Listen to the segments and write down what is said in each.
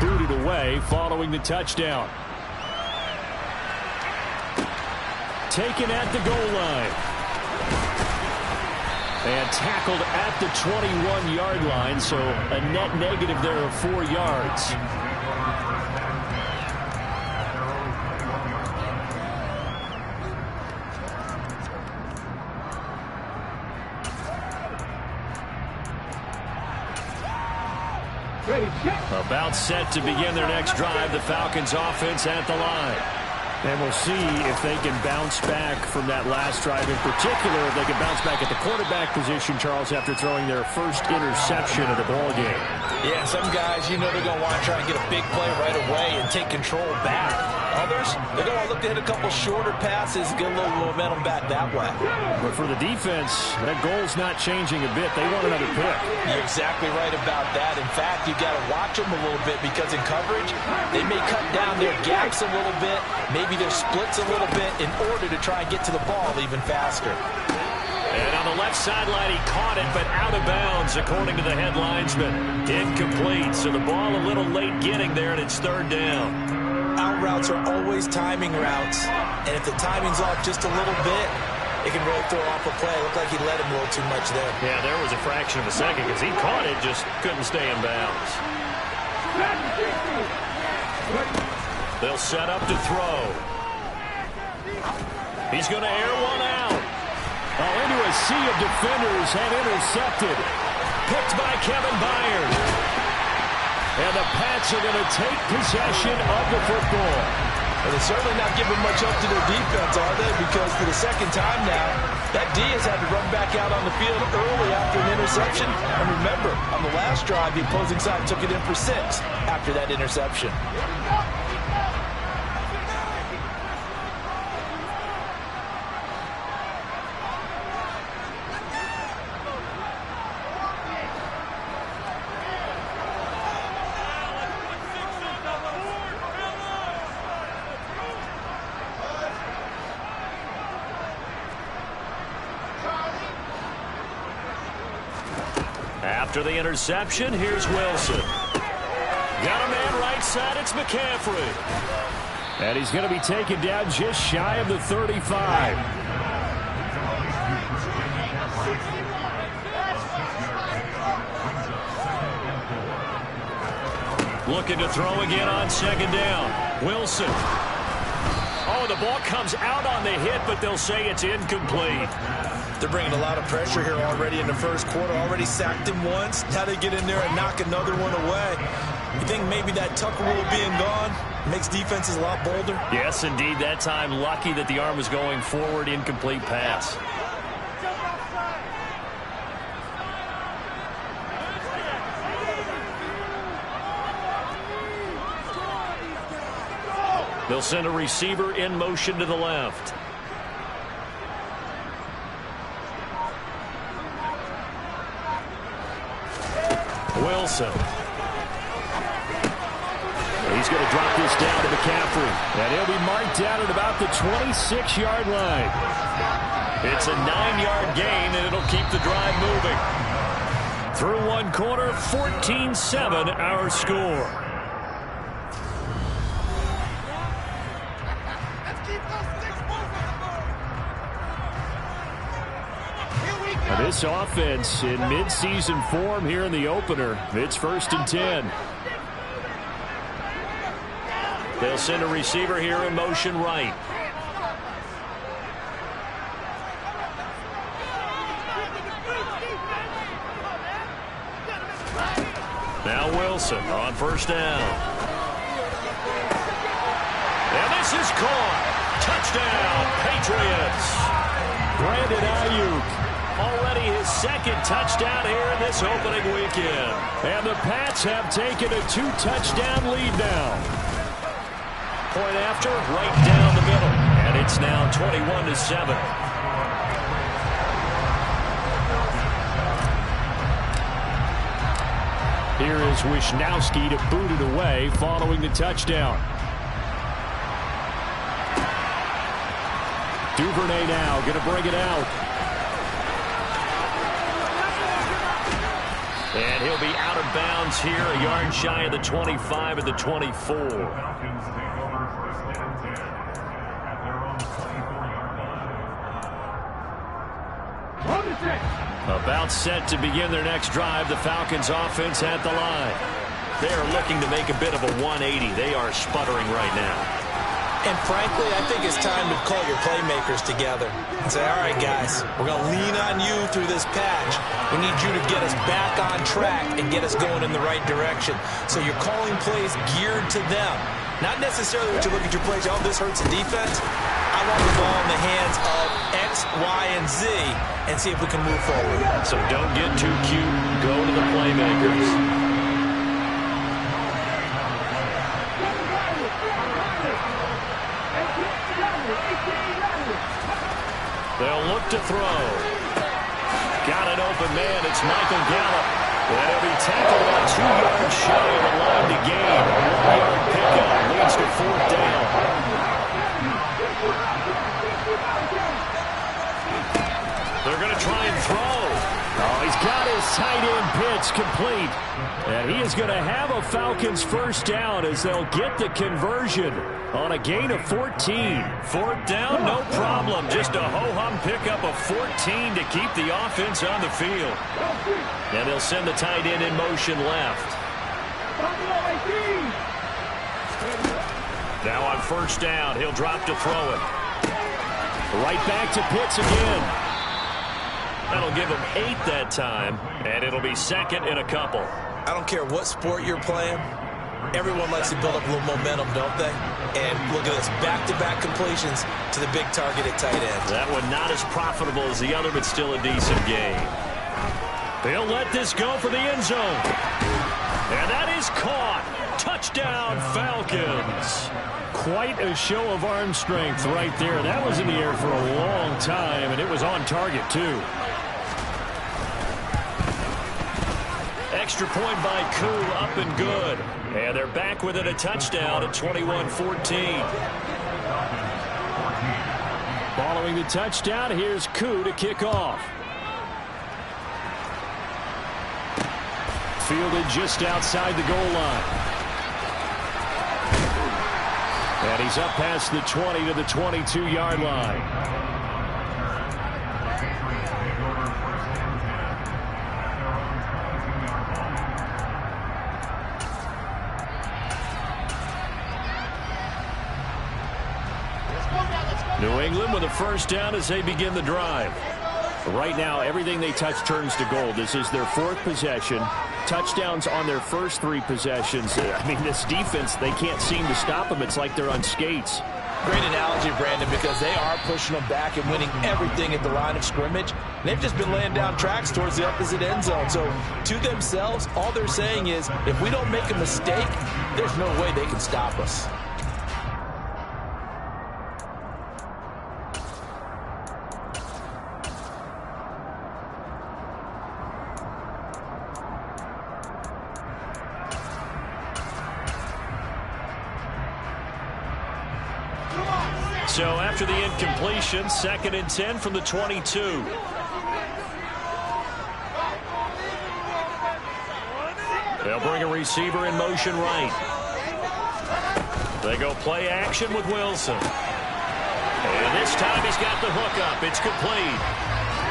booted away following the touchdown. Taken at the goal line. And tackled at the 21-yard line, so a net negative there of 4 yards. About set to begin their next drive. The Falcons offense at the line. And we'll see if they can bounce back from that last drive in particular. If they can bounce back at the quarterback position, Charles, after throwing their first interception of the ballgame. Yeah, some guys, they're going to want to try and get a big play right away and take control back. Others, they're going to look to hit a couple shorter passes, get a little momentum back that way. But for the defense, that goal's not changing a bit. They want another pick. You're exactly right about that. In fact, you've got to watch them a little bit because in coverage, they may cut down their gaps a little bit, maybe their splits a little bit in order to try and get to the ball even faster. And on the left sideline, he caught it, but out of bounds, according to the head linesman. Incomplete, so the ball a little late getting there, and it's third down. Out routes are always timing routes, and if the timing's off just a little bit, it can really throw off a play. It looked like he let him a little too much there. Yeah, there was a fraction of a second because he caught it, just couldn't stay in bounds. They'll set up to throw. He's going to air one out. Oh, into a sea of defenders and intercepted. Picked by Kevin Byard. And the Pats are going to take possession of the football. Well, they're certainly not giving much up to their defense, are they? Because for the second time now, that D has had to run back out on the field early after an interception. And remember, on the last drive, the opposing side took it in for 6 after that interception. After the interception, here's Wilson. Got a man right side, it's McCaffrey. And he's going to be taken down just shy of the 35. Looking to throw again on second down. Wilson. Oh, the ball comes out on the hit, but they'll say it's incomplete. They're bringing a lot of pressure here already in the first quarter. Already sacked him once. Now they get in there and knock another one away. You think maybe that tuck rule being gone makes defenses a lot bolder? Yes, indeed. That time, lucky that the arm was going forward. Incomplete pass. They'll send a receiver in motion to the left. Wilson. He's going to drop this down to McCaffrey. And he'll be marked down at about the 26-yard line. It's a 9-yard gain, and it'll keep the drive moving. Through one quarter, 14-7 our score. This offense in midseason form here in the opener. It's 1st and 10. They'll send a receiver here in motion right. Now Wilson on first down. And this is caught. Touchdown, Patriots. Brandon Ayuk. Already his second touchdown here in this opening weekend. And the Pats have taken a 2-touchdown lead now. Point after, right down the middle. And it's now 21-7. Here is Wisnowski to boot it away following the touchdown. Duvernay now going to bring it out. And he'll be out of bounds here, a yard shy of the 25 at the 24. About set to begin their next drive, the Falcons offense at the line. They are looking to make a bit of a 180. They are sputtering right now. And frankly, I think it's time to call your playmakers together and say, all right, guys, we're going to lean on you through this patch. We need you to get us back on track and get us going in the right direction. So you're calling plays geared to them. Not necessarily when you look at your plays, oh, this hurts the defense. I want the ball in the hands of X, Y, and Z and see if we can move forward. So don't get too cute. Go to the playmakers. They'll look to throw. Got an open man. It's Michael Gallup. And he'll be tackled about 2 yards shy of the line to gain. A 1-yard pickup leads to 4th down. They're going to try and throw. Oh, he's got his tight end pitch complete. And he is going to have a Falcons first down as they'll get the conversion on a gain of 14. 4th down, no problem. Just a ho-hum pickup of 14 to keep the offense on the field. And they'll send the tight end in motion left. Now on first down, he'll drop to throw it. Right back to Pitts again. That'll give him 8 that time, and it'll be 2nd and a couple. I don't care what sport you're playing. Everyone likes to build up a little momentum, don't they? And look at this, back-to-back completions to the big target at tight end. That one not as profitable as the other, but still a decent game. They'll let this go for the end zone. And that is caught. Touchdown, Falcons. Quite a show of arm strength right there. That was in the air for a long time, and it was on target, too. Extra point by Koo, up and good. And they're back within a touchdown at 21-14. Following the touchdown, here's Koo to kick off. Fielded just outside the goal line. And he's up past the 20 to the 22-yard line. New England with a first down as they begin the drive. Right now, everything they touch turns to gold. This is their 4th possession. Touchdowns on their first 3 possessions. I mean, this defense, they can't seem to stop them. It's like they're on skates. Great analogy, Brandon, because they are pushing them back and winning everything at the line of scrimmage. They've just been laying down tracks towards the opposite end zone. So, to themselves, all they're saying is, if we don't make a mistake, there's no way they can stop us. So after the incompletion, 2nd and 10 from the 22. They'll bring a receiver in motion right. They go play action with Wilson. And this time he's got the hook up. It's complete.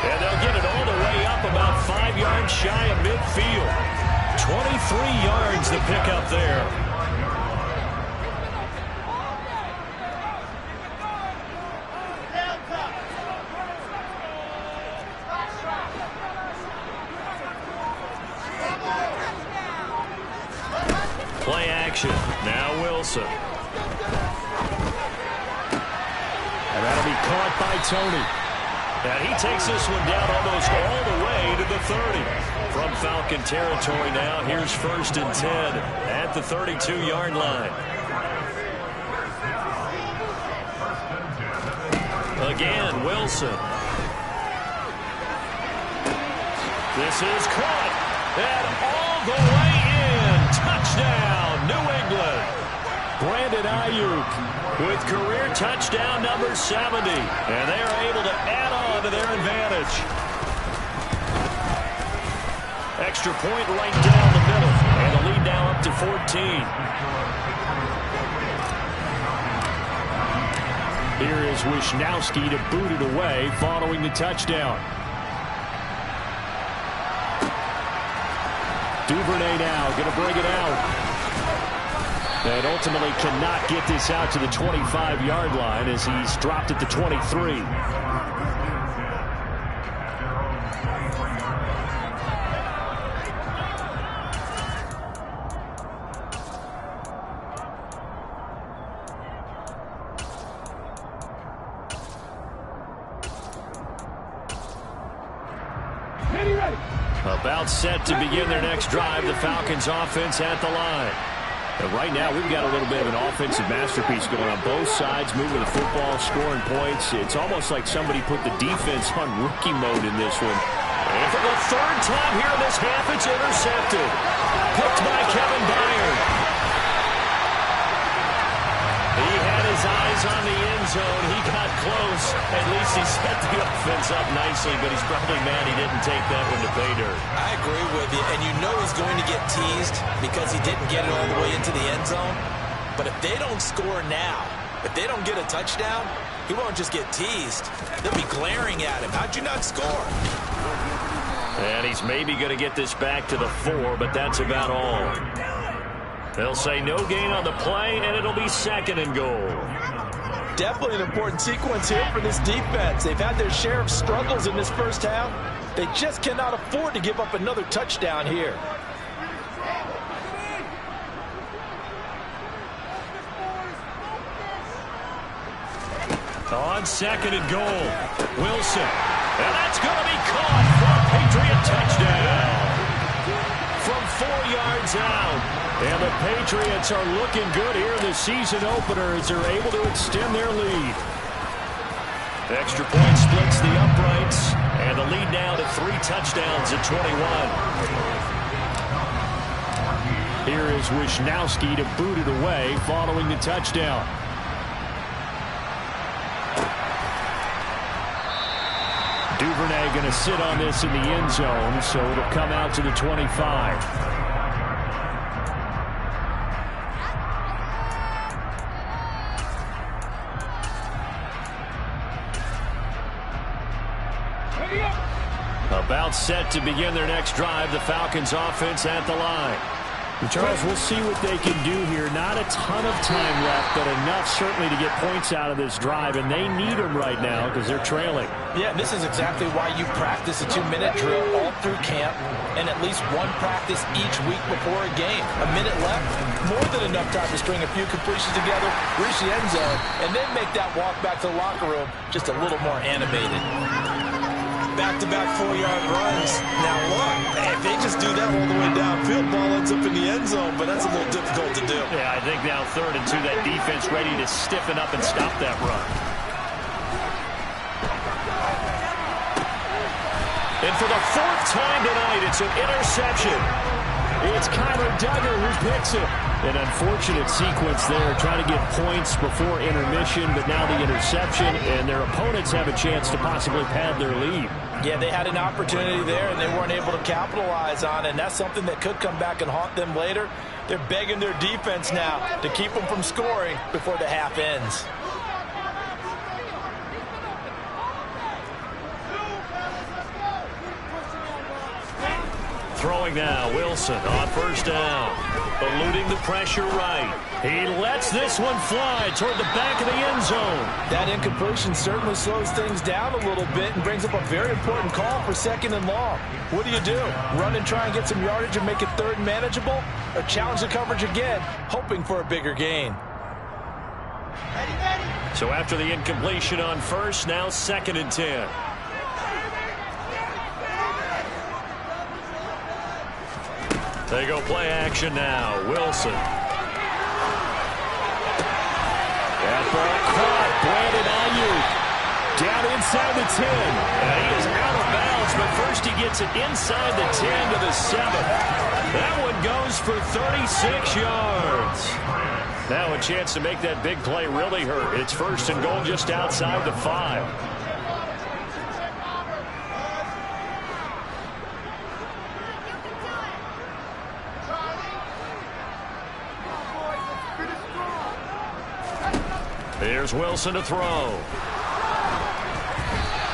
And they'll get it all the way up about 5 yards shy of midfield. 23 yards to pick up there. Play action. Now Wilson. And that'll be caught by Tony. And he takes this one down almost all the way to the 30. From Falcon territory now, here's 1st and 10 at the 32-yard line. Again, Wilson. This is caught. And all the way in. Touchdown, New England. Brandon Ayuk with career touchdown number 70. And they are able to add on to their advantage. extra point right down the middle. And the lead now up to 14. Here is Wisnowski to boot it away following the touchdown. Duvernay now going to bring it out. And ultimately cannot get this out to the 25-yard line as he's dropped at the 23. About set to begin their next drive, the Falcons offense at the line. And right now, we've got a little bit of an offensive masterpiece going on both sides, moving the football, scoring points. It's almost like somebody put the defense on rookie mode in this one. And for the third time here in this half, it's intercepted. Picked by Kevin Byard. He had his eyes on the end zone. He got close. At least he set the offense up nicely, but he's probably mad he didn't take that one to pay dirt. I agree with you, and you know he's going to get teased because he didn't get it all the way into the end zone. But if they don't score now, if they don't get a touchdown, he won't just get teased. They'll be glaring at him. How'd you not score? And he's maybe going to get this back to the 4, but that's about all. They'll say no gain on the play, and it'll be 2nd and goal. Definitely an important sequence here for this defense. They've had their share of struggles in this first half. They just cannot afford to give up another touchdown here. On 2nd and goal, Wilson. And that's going to be caught for a Patriot touchdown. From 4 yards out. And the Patriots are looking good here in the season opener as they're able to extend their lead. Extra point splits the uprights. And the lead now to 3 touchdowns at 21. Here is Wisnowski to boot it away following the touchdown. Duvernay going to sit on this in the end zone, so it'll come out to the 25. About set to begin their next drive, the Falcons offense at the line. Charles, we'll see what they can do here. Not a ton of time left, but enough certainly to get points out of this drive, and they need them right now because they're trailing. Yeah, this is exactly why you practice a 2-minute drill all through camp and at least one practice each week before a game. A minute left, more than enough time to string a few completions together, reach the end zone, and then make that walk back to the locker room just a little more animated. Back-to-back 4-yard runs. Now look, if they just do that all the way downfield, ball ends up in the end zone, but that's a little difficult to do. Yeah, I think now 3rd and 2, that defense ready to stiffen up and stop that run. And for the 4th time tonight, it's an interception. It's Kyler Duggar who picks it. An unfortunate sequence there, trying to get points before intermission, but now the interception, and their opponents have a chance to possibly pad their lead. Yeah, they had an opportunity there, and they weren't able to capitalize on it, and that's something that could come back and haunt them later. They're begging their defense now to keep them from scoring before the half ends. Throwing now, Wilson on 1st down. Eluding the pressure right. He lets this one fly toward the back of the end zone. That incompletion certainly slows things down a little bit and brings up a very important call for 2nd and long. What do? Run and try and get some yardage and make it 3rd and manageable? Or challenge the coverage again, hoping for a bigger gain? So after the incompletion on 1st, now 2nd and 10. They go play action now. Wilson. That ball caught. Brandon Ayuk down inside the 10. And he is out of bounds, but first he gets it inside the 10 to the 7. That one goes for 36 yards. Now a chance to make that big play really hurt. It's 1st and goal just outside the 5. Here's Wilson to throw.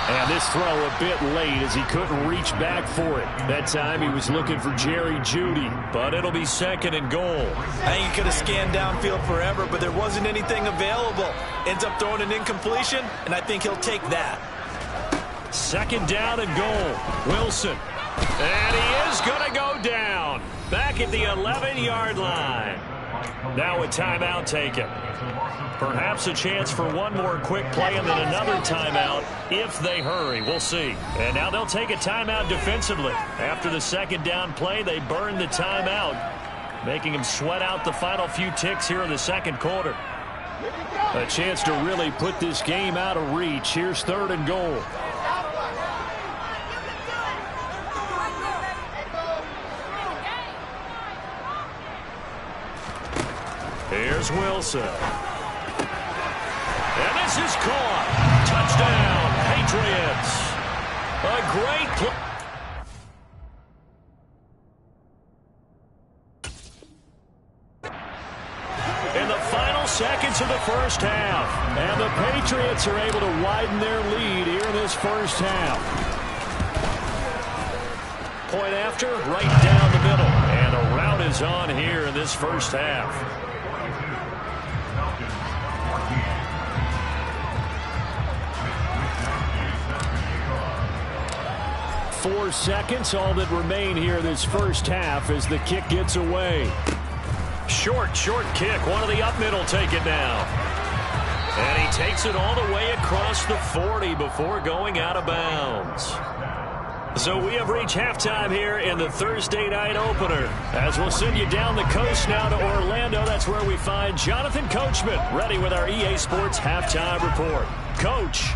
And this throw a bit late as he couldn't reach back for it. That time he was looking for Jerry Jeudy, but it'll be 2nd and goal. I think he could have scanned downfield forever, but there wasn't anything available. Ends up throwing an incompletion, and I think he'll take that. 2nd down and goal. Wilson. And he is going to go down. Back at the 11-yard line. Now a timeout taken. Perhaps a chance for one more quick play and then another timeout if they hurry. We'll see. And now they'll take a timeout defensively. After the 2nd down play, they burn the timeout, making them sweat out the final few ticks here in the 2nd quarter. A chance to really put this game out of reach. Here's 3rd and goal. Here's Wilson. And this is caught. Touchdown, Patriots. A great play. In the final seconds of the first half. And the Patriots are able to widen their lead here in this first half. Point after, right down the middle. And a rout is on here in this first half. 4 seconds, all that remain here this first half as the kick gets away. Short kick. One of the up middle take it now. And he takes it all the way across the 40 before going out of bounds. So we have reached halftime here in the Thursday night opener. As we'll send you down the coast now to Orlando, that's where we find Jonathan Coachman ready with our EA Sports halftime report. Coach.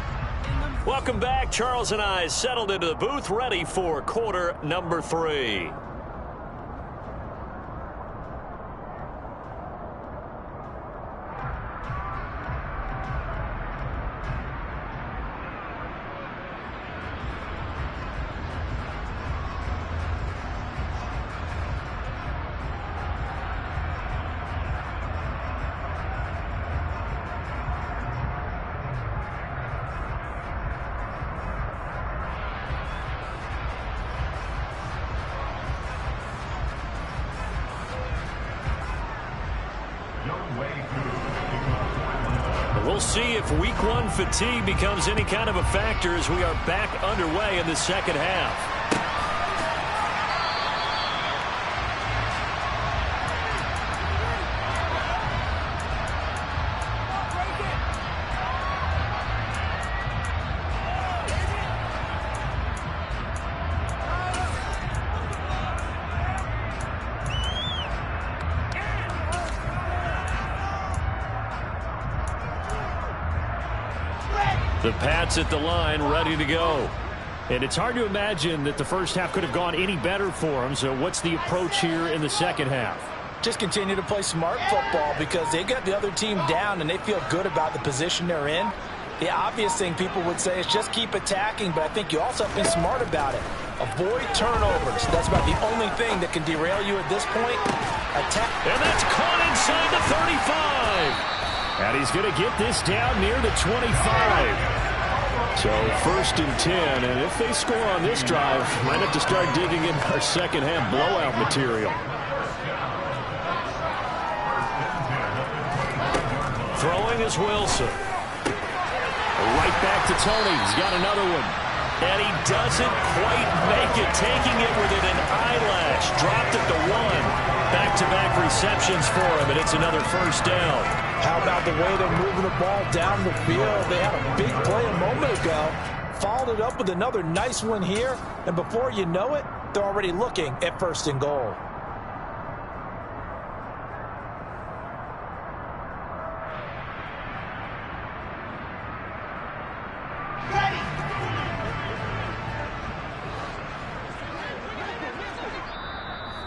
Welcome back. Charles and I settled into the booth ready for quarter number 3. We'll see if week 1 fatigue becomes any kind of a factor as we are back underway in the second half. The Pats at the line, ready to go. And it's hard to imagine that the first half could have gone any better for them. So what's the approach here in the second half? Just continue to play smart football because they got the other team down and they feel good about the position they're in. The obvious thing people would say is just keep attacking, but I think you also have to be smart about it. Avoid turnovers. That's about the only thing that can derail you at this point. Attack. And that's caught inside the 35. And he's going to get this down near the 25. So 1st and 10, and if they score on this drive, might have to start digging in our second half blowout material. Throwing is Wilson. Right back to Tony. He's got another one. And he doesn't quite make it, taking it within an eyelash. Dropped it to 1. Back-to-back receptions for him, and it's another first down. How about the way they're moving the ball down the field? They had a big play a moment ago. Followed it up with another nice one here. And before you know it, they're already looking at 1st and goal.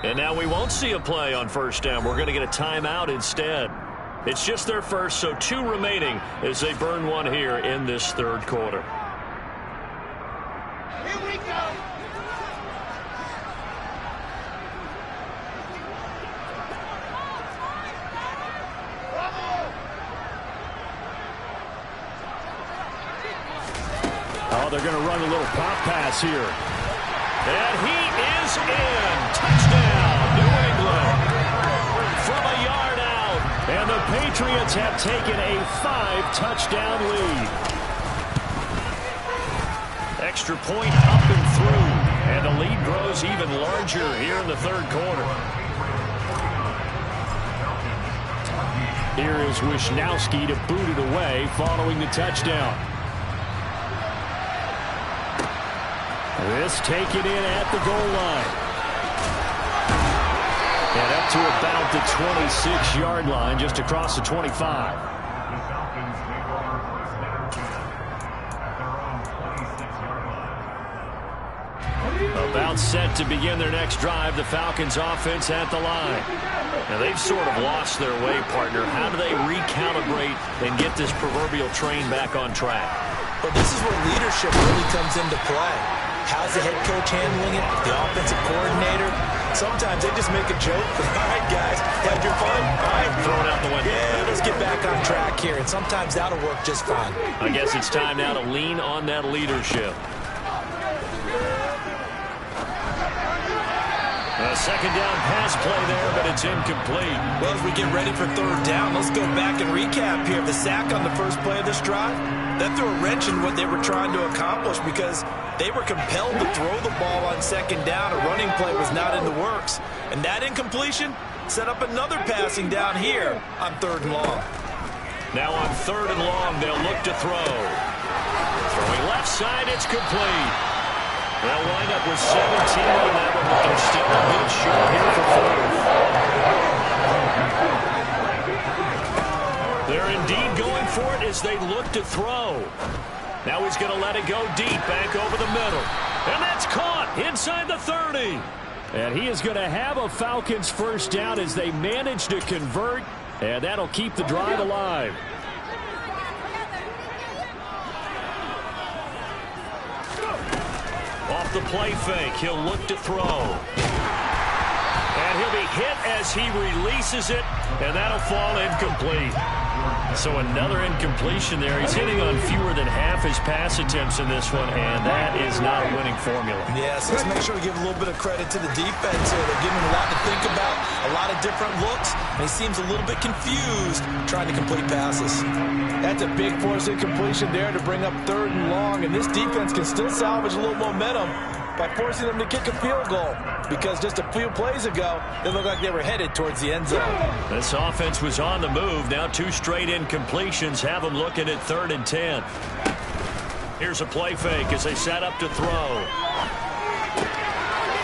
And now we won't see a play on 1st down. We're going to get a timeout instead. It's just their first, so 2 remaining as they burn one here in this 3rd quarter. Here we go. Oh, they're going to run a little pop pass here. And he is in. Touchdown, New England. From a yard out. And the Patriots have taken a 5-touchdown lead. Extra point up and through. And the lead grows even larger here in the third quarter. Here is Wisnowski to boot it away following the touchdown. This taken in at the goal line. And up to about the 26-yard line, just across the 25. About set to begin their next drive, the Falcons offense at the line. Now they've sort of lost their way, partner. How do they recalibrate and get this proverbial train back on track? Well, this is where leadership really comes into play. How's the head coach handling it? The offensive coordinator? Sometimes they just make a joke. All right, guys, had your fun? All right. Throw it out the window. Yeah, let's get back on track here. And sometimes that'll work just fine. I guess it's time now to lean on that leadership. A second down pass play there, but it's incomplete. Well, as we get ready for third down, let's go back and recap here. The sack on the first play of this drive, that threw a wrench in what they were trying to accomplish because they were compelled to throw the ball on second down. A running play was not in the works. And that incompletion set up another passing down here on third and long. Now on third and long, they'll look to throw. Throwing left side, it's complete. They'll wind up with 17 on that one, but they're still a bit short here for fourth. They're indeed going for it as they look to throw. Now he's going to let it go deep, back over the middle. And that's caught inside the 30. And he is going to have a Falcons first down as they manage to convert, and that'll keep the drive alive. Off the play fake, he'll look to throw. And he'll be hit as he releases it, and that'll fall incomplete. So another incompletion there. He's hitting on fewer than half his pass attempts in this one, and that is not a winning formula. Yes, let's make sure we give a little bit of credit to the defense here. They're giving him a lot to think about, a lot of different looks, and he seems a little bit confused trying to complete passes. That's a big force incompletion there to bring up third and long, and this defense can still salvage a little momentum by forcing them to kick a field goal, because just a few plays ago, they looked like they were headed towards the end zone. This offense was on the move. Now 2 straight incompletions have them looking at 3rd and 10. Here's a play fake as they set up to throw.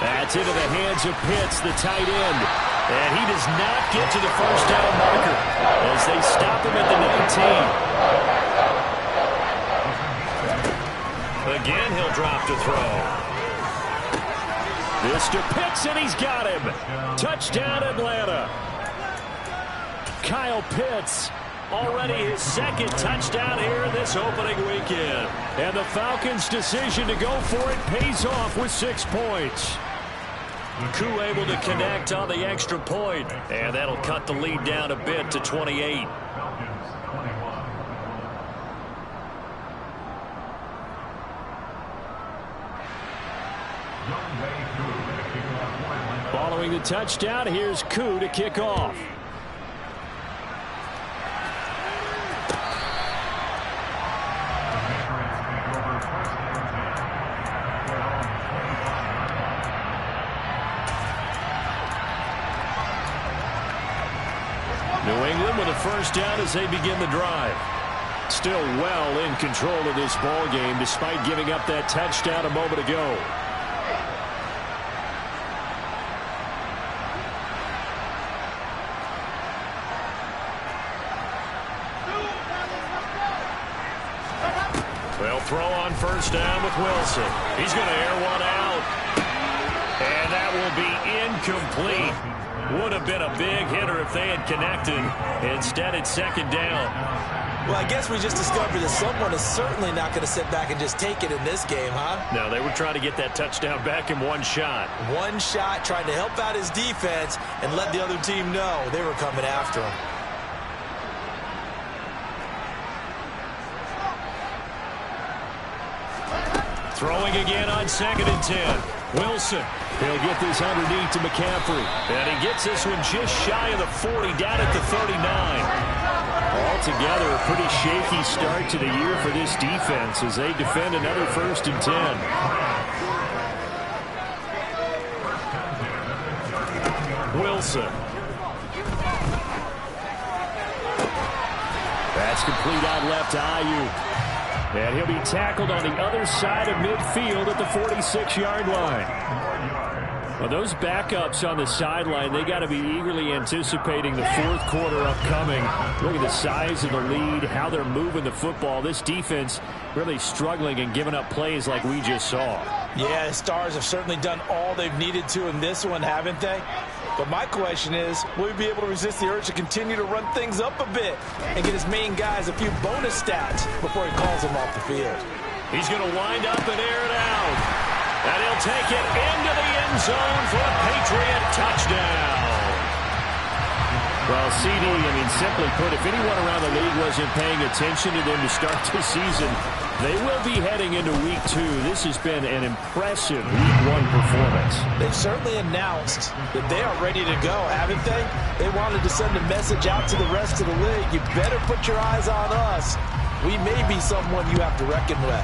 That's into the hands of Pitts, the tight end. And he does not get to the first down marker as they stop him at the 19. Again, he'll drop to throw. This to Pitts, and he's got him. Touchdown, Atlanta. Kyle Pitts, already his 2nd touchdown here this opening weekend. And the Falcons' decision to go for it pays off with 6 points. Koo able to connect on the extra point, and that'll cut the lead down a bit to 28. Following the touchdown, here's Koo to kick off. New England with a first down as they begin the drive. Still well in control of this ball game despite giving up that touchdown a moment ago. They'll throw on first down with Wilson. He's going to air one out. And that will be incomplete. Would have been a big hitter if they had connected. Instead, it's 2nd down. Well, I guess we just discovered that someone is certainly not going to sit back and just take it in this game, huh? No, they were trying to get that touchdown back in one shot. One shot, trying to help out his defense and let the other team know they were coming after him. Throwing again on 2nd and 10. Wilson. He'll get this underneath to McCaffrey. And he gets this one just shy of the 40, down at the 39. Altogether, a pretty shaky start to the year for this defense as they defend another 1st and 10. Wilson. That's complete out left to Ayuk. And he'll be tackled on the other side of midfield at the 46-yard line. Well, those backups on the sideline, they got to be eagerly anticipating the 4th quarter upcoming. Look at the size of the lead, how they're moving the football. This defense really struggling and giving up plays like we just saw. Yeah, the Stars have certainly done all they've needed to in this one, haven't they? But my question is, will he be able to resist the urge to continue to run things up a bit and get his main guys a few bonus stats before he calls them off the field? He's going to wind up and air it out. And he'll take it into the end zone for a Patriot touchdown. Well, CD, simply put, if anyone around the league wasn't paying attention to them to start the season, they will be heading into Week 2. This has been an impressive Week 1 performance. They've certainly announced that they are ready to go, haven't they? They wanted to send a message out to the rest of the league. You better put your eyes on us. We may be someone you have to reckon with.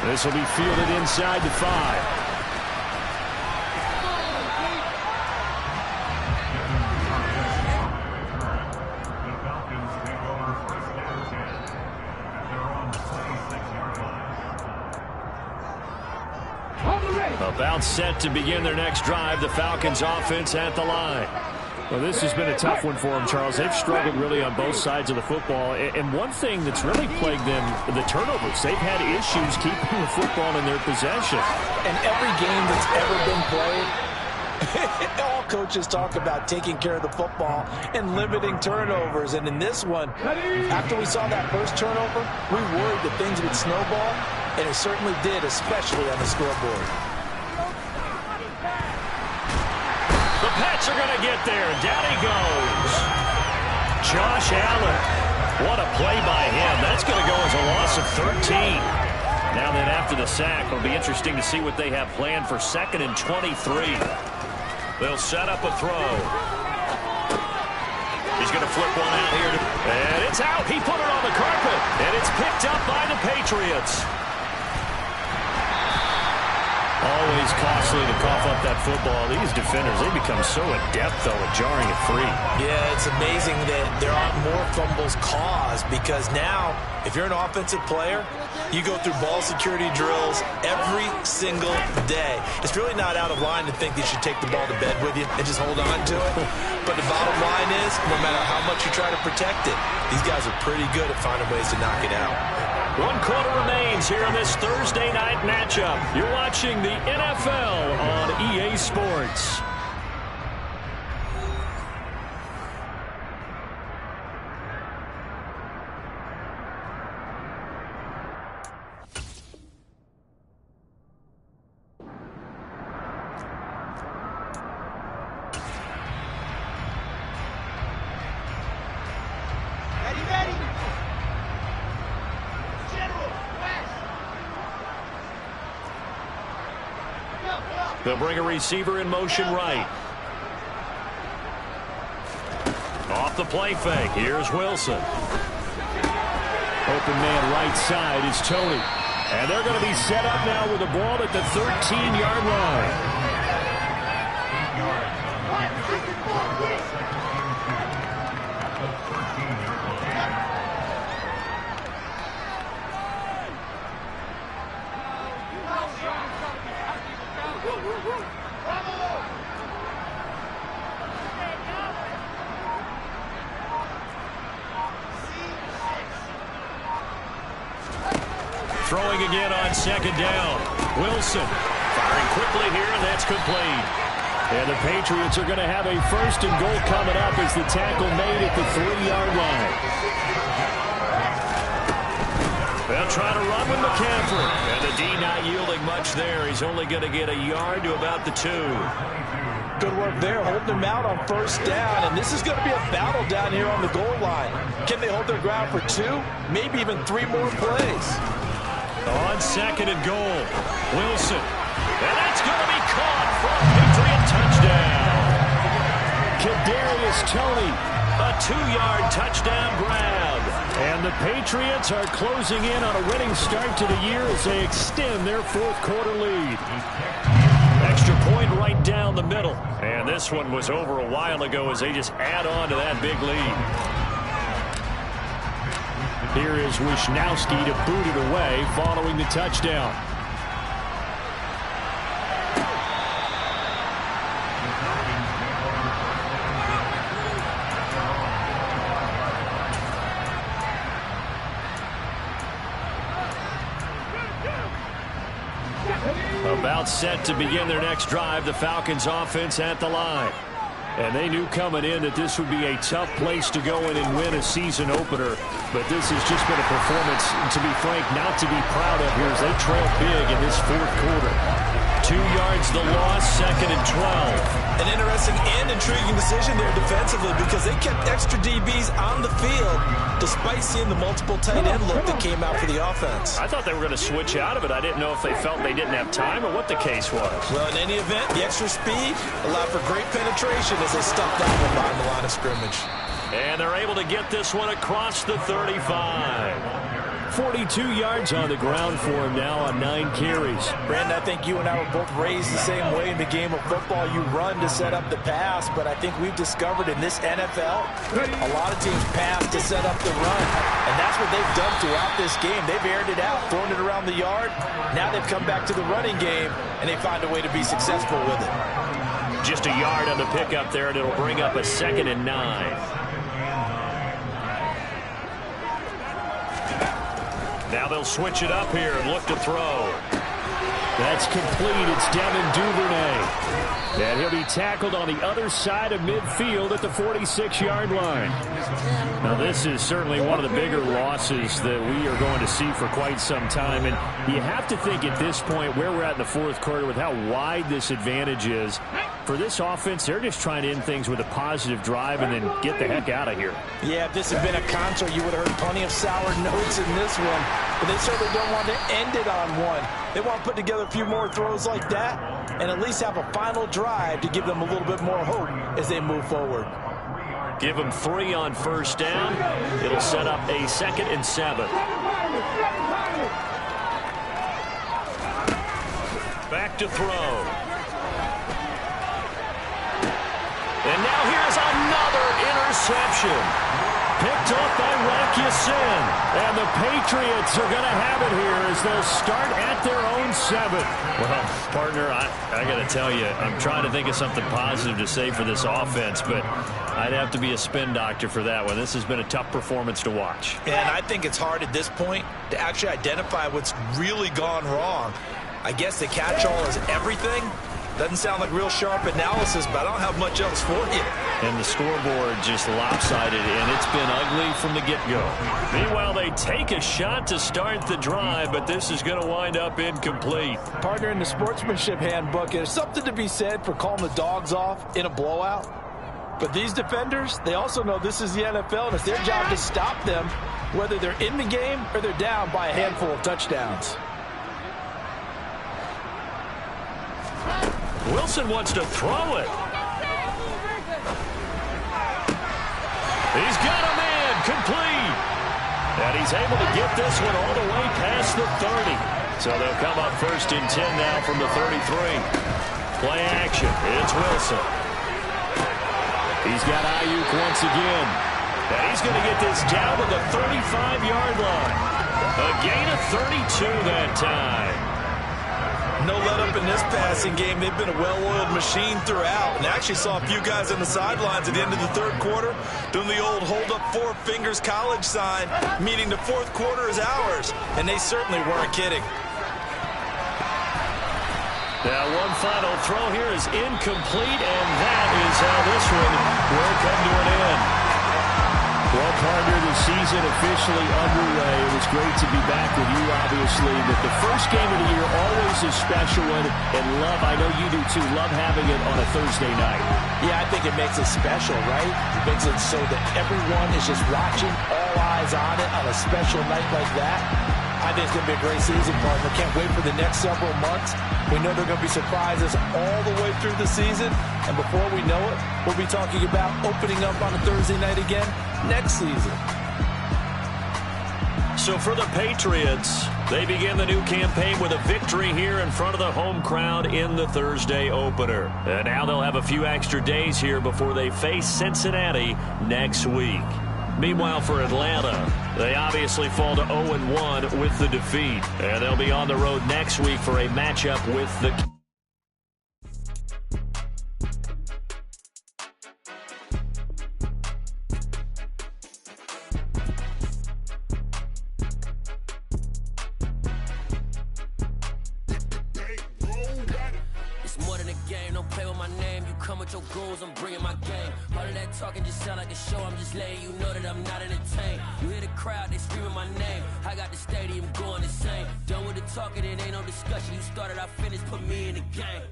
This will be fielded inside the 5. About set to begin their next drive. The Falcons offense at the line. Well, this has been a tough one for them, Charles. They've struggled really on both sides of the football. And one thing that's really plagued them, the turnovers. They've had issues keeping the football in their possession. And every game that's ever been played, all coaches talk about taking care of the football and limiting turnovers. And in this one, after we saw that first turnover, we worried that things would snowball. And it certainly did, especially on the scoreboard. The Pats are going to get there. Down he goes. Josh Allen. What a play by him. That's going to go as a loss of 13. Now then, after the sack, it'll be interesting to see what they have planned for 2nd and 23. They'll set up a throw. He's going to flip one out here. And it's out. He put it on the carpet. And it's picked up by the Patriots. Always costly to cough up that football. These defenders, they become so adept, though, at jarring it free. Yeah, it's amazing that there aren't more fumbles caused because now, if you're an offensive player, you go through ball security drills every single day. It's really not out of line to think that you should take the ball to bed with you and just hold on to it. But the bottom line is, no matter how much you try to protect it, these guys are pretty good at finding ways to knock it out. 1 quarter remains here in this Thursday night matchup. You're watching the NFL on EA Sports. They'll bring a receiver in motion right. Off the play fake. Here's Wilson. Open man right side is Tony. And they're going to be set up now with the ball at the 13-yard line. Throwing again on 2nd down. Wilson firing quickly here, and that's complete. And the Patriots are going to have a 1st and goal coming up as the tackle made at the 3-yard line. They'll try to run with McCaffrey. And the D not yielding much there. He's only going to get a yard to about the 2. Good work there, holding them out on first down. And this is going to be a battle down here on the goal line. Can they hold their ground for 2, maybe even 3 more plays? On second and goal, Wilson. And that's going to be caught for a Patriot touchdown. Kadarius Toney, a 2-yard touchdown grab. And the Patriots are closing in on a winning start to the year as they extend their fourth-quarter lead. Extra point right down the middle. And this one was over a while ago as they just add on to that big lead. Here is Wisnowski to boot it away following the touchdown. About set to begin their next drive, the Falcons offense at the line. And they knew coming in that this would be a tough place to go in and win a season opener. But this has just been a performance, to be frank, not to be proud of here as they trail big in this fourth quarter. 2 yards the loss, second and 12. An interesting and intriguing decision there defensively because they kept extra DBs on the field despite seeing the multiple tight end look that came out for the offense. I thought they were going to switch out of it. I didn't know if they felt they didn't have time or what the case was. Well, in any event, the extra speed allowed for great penetration as they stuffed that one behind the line of scrimmage. And they're able to get this one across the 35. 42 yards on the ground for him now on 9 carries. Brandon, I think you and I were both raised the same way in the game of football. You run to set up the pass, but I think we've discovered in this NFL, a lot of teams pass to set up the run. And that's what they've done throughout this game. They've aired it out, thrown it around the yard. Now they've come back to the running game, and they find a way to be successful with it. Just a yard on the pickup there, and it'll bring up a 2nd and 9. Now they'll switch it up here and look to throw. That's complete. It's Devin Duvernay. And he'll be tackled on the other side of midfield at the 46-yard line. Now this is certainly one of the bigger losses that we are going to see for quite some time. And you have to think at this point where we're at in the fourth quarter with how wide this advantage is. For this offense, they're just trying to end things with a positive drive and then get the heck out of here. Yeah, if this had been a concert, you would have heard plenty of sour notes in this one. But they certainly don't want to end it on one. They want to put together a few more throws like that and at least have a final drive to give them a little bit more hope as they move forward. Give them 3 on first down. It'll set up a 2nd and 7. Back to throw. And now here's another interception. Picked off by Rocky Sin. And the Patriots are going to have it here as they'll start at their own 7. Well, partner, I got to tell you, I'm trying to think of something positive to say for this offense, but I'd have to be a spin doctor for that one. This has been a tough performance to watch. And I think it's hard at this point to actually identify what's really gone wrong. I guess the catch-all is everything. Doesn't sound like real sharp analysis, but I don't have much else for you. And the scoreboard just lopsided, and it's been ugly from the get-go. Meanwhile, they take a shot to start the drive, but this is going to wind up incomplete. Partner, in the sportsmanship handbook, there's something to be said for calling the dogs off in a blowout. But these defenders, they also know this is the NFL, and it's their job to stop them, whether they're in the game or they're down by a handful of touchdowns. Wilson wants to throw it. He's got a man complete. And he's able to get this one all the way past the 30. So they'll come up 1st and 10 now from the 33. Play action. It's Wilson. He's got Ayuk once again. And he's going to get this down to the 35-yard line. A gain of 32 that time. No let-up in this passing game. They've been a well-oiled machine throughout. And I actually saw a few guys on the sidelines at the end of the third quarter doing the old hold-up 4 fingers college sign, meaning the fourth quarter is ours. And they certainly weren't kidding. Now one final throw here is incomplete, and that is how this one will come to an end. Well, partner, the season officially underway. It was great to be back with you, obviously. But the first game of the year always a special one. And love, I know you do too, love having it on a Thursday night. Yeah, I think it makes it special, right? It makes it so that everyone is just watching, all eyes on it on a special night like that. I think it's going to be a great season, partner. Can't wait for the next several months. We know there are going to be surprises all the way through the season. And before we know it, we'll be talking about opening up on a Thursday night again next season. So for the Patriots, they begin the new campaign with a victory here in front of the home crowd in the Thursday opener. And now they'll have a few extra days here before they face Cincinnati next week. Meanwhile, for Atlanta, they obviously fall to 0-1 with the defeat. And they'll be on the road next week for a matchup with the... Your goals, I'm bringing my game. All of that talking just sound like a show. I'm just letting you know that I'm not entertained. You hear the crowd, they screaming my name. I got the stadium going insane. Done with the talking, it ain't no discussion. You started, I finished, put me in the game.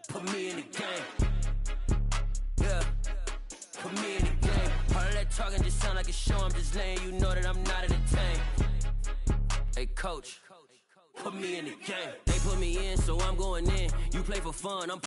Put me in the game. Yeah, put me in the game. All of that talking just sound like a show. I'm just letting you know that I'm not entertained. Hey, coach. Put me in the game. They put me in, so I'm going in. You play for fun, I'm